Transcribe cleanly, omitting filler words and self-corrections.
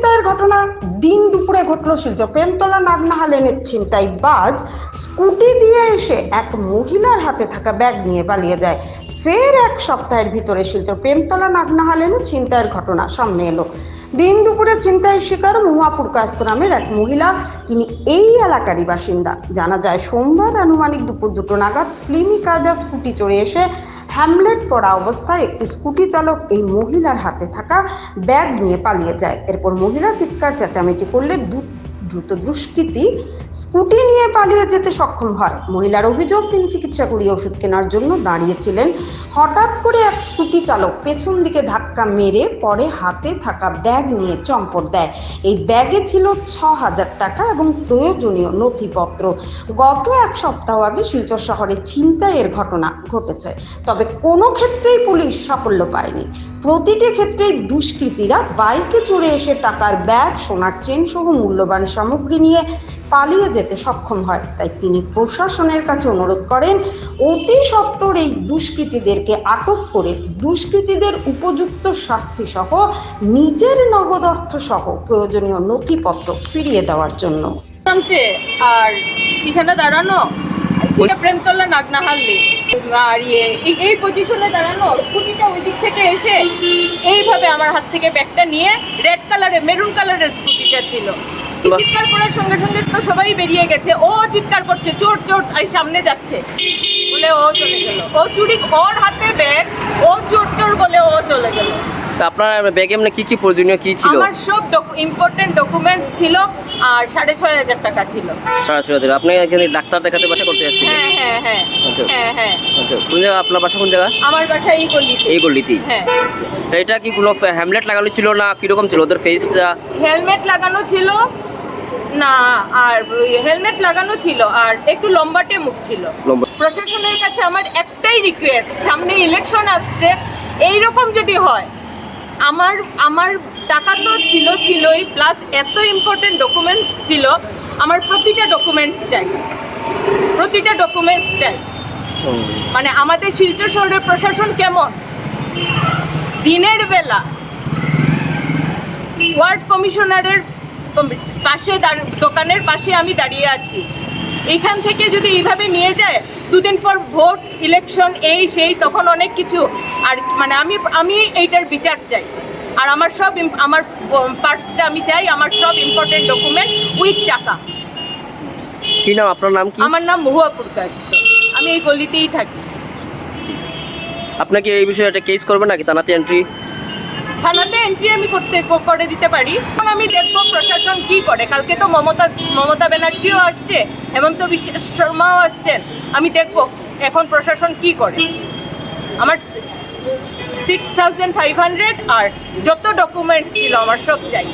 ছিনতাইয়ের ঘটনা দিন দুপুরে ঘটল শিলচর প্রেমতলা নাগনাহা লেনের ছিনতাইবাজ স্কুটি দিয়ে এসে এক মহিলার হাতে থাকা ব্যাগ নিয়ে পালিয়ে যায়। ফের এক সপ্তাহের ভিতরে শিলচর প্রেমতলা নাগনাহা লেনে ছিনতাইয়ের ঘটনা সামনে এলো। দিন দুপুরে ছিনতাইয়ের শিকার মহুয়াপুর কায়স্থ নামের এক মহিলা, তিনি এই এলাকারই বাসিন্দা। জানা যায় সোমবার আনুমানিক দুপুর 2টো নাগাদ ফিল্মি কায়দা স্কুটি চড়ে এসে হ্যামলেট পরা অবস্থায় একটি স্কুটি চালক এই মহিলার হাতে থাকা ব্যাগ নিয়ে পালিয়ে যায়। এরপর মহিলা চিৎকার চেঁচামেচি করলে দ্রুত দুষ্কৃতী স্কুটি নিয়ে পালিয়ে যেতে সক্ষম হয়। মহিলার অভিযোগ, তিনি চিকিৎসা করিয়ে ওষুধ কেনার জন্য দাঁড়িয়েছিলেন। হঠাৎ করে এক স্কুটি চালক পেছন দিকে ধাক্কা মেরে পরে হাতে থাকা ব্যাগ নিয়ে চম্পট দেয়। এই ব্যাগে ছিল 6,000 টাকা এবং প্রয়োজনীয় নথিপত্র। গত এক সপ্তাহ আগে শিলচর শহরে ছিনতাইয়ের ঘটনা ঘটেছে, তবে কোনো ক্ষেত্রেই পুলিশ সাফল্য পায়নি। প্রতিটি ক্ষেত্রেই দুষ্কৃতীরা বাইকে চড়ে এসে টাকার ব্যাগ, সোনার চেন সহ মূল্যবান সামগ্রী নিয়ে পালিয়ে যেতে সক্ষম হয়। তাই তিনি প্রশাসনের কাছে অনুরোধ করেন, অতি সত্বর এই দুষ্কৃতীদেরকে আটক করে দুষ্কৃতীদের উপযুক্ত শাস্তি সহ নিজের নগদ অর্থ সহ প্রয়োজনীয় নথিপত্র ফিরিয়ে দেওয়ার জন্য। আর এখানে দাঁড়ানো প্রেমতলা নাগনাহাল্লি আর এই পজিশনে দাঁড়ানো স্কুটিটা ওই দিক থেকে এসে এইভাবে আমার হাত থেকে ব্যাগটা নিয়ে রেড কালারের মেরুন কালারের স্কুটিটা ছিল। চিৎকার করার সঙ্গে সঙ্গে তো সবাই বেরিয়ে গেছে। ও চিৎকার করছে, চোর চোর, সামনে যাচ্ছে বলে ও চলে গেল। ও চুরি, ওর হাতে ব্যাগ, ও চোর চোর বলে ও চলে গেল। আপনার ব্যাগে এমনি কি কি প্রয়োজনীয় কি ছিল? আমার সব ইম্পর্টেন্ট ডকুমেন্টস ছিল আর 6,500 টাকা ছিল। 6,500। আপনি এখানে ডাক্তার দেখাতে বাসা করতে যাচ্ছেন? হ্যাঁ হ্যাঁ হ্যাঁ হ্যাঁ হ্যাঁ। আচ্ছা, কোন জায়গা আপনার বাসা? কোন জায়গা? আমার বাসা এই গলিতে। এই গলিতেই? হ্যাঁ। এটা কি কোনো হ্যামলেট লাগানো ছিল না কিরকম ছিল ওদের ফেসটা? হেলমেট লাগানো ছিল না, আর হেলমেট লাগানো ছিল আর একটু লম্বাটে মুখ ছিল। প্রশাসনের কাছে আমার একটাই রিকোয়েস্ট, সামনে ইলেকশন আসছে, এইরকম যদি হয়, আমার টাকা তো ছিলই, প্লাস এত ইম্পর্টেন্ট ডকুমেন্টস ছিল, আমার প্রতিটা ডকুমেন্টস চাই। মানে আমাদের শিলচর শহরের প্রশাসন কেমন, দিনের বেলা ওয়ার্ড কমিশনারের পাশে দোকানের পাশে আমি দাঁড়িয়ে আছি। এইখান থেকে যদি এইভাবে নিয়ে যায়, দুদিন পর ভোট, ইলেকশন, এই সেই, তখন অনেক কিছু। আর মানে আমি এইটার বিচার চাই। আর আমার পার্টসটা আমি চাই, আমার সব ইম্পর্টেন্ট ডকুমেন্ট উইথ টাকা। কি নাম আপনার? নাম কি? আমার নাম মহুয়াপুর কায়স্থ, আমি এই গলিতেই থাকি। আপনাকে এই বিষয়ে একটা কেস করবেন নাকি থানাতে এন্ট্রি? থানাতে এন্ট্রি আমি করে দিতে পারি। এখন আমি দেখবো প্রশাসন কি করে। কালকে তো মমতা ব্যানার্জিও আসছে, হেমন্ত বিশ্ব শর্মাও আসছেন। আমি দেখবো এখন প্রশাসন কি করে। আমার 6,500 আর যত ডকুমেন্টস ছিল আমার সব চাই।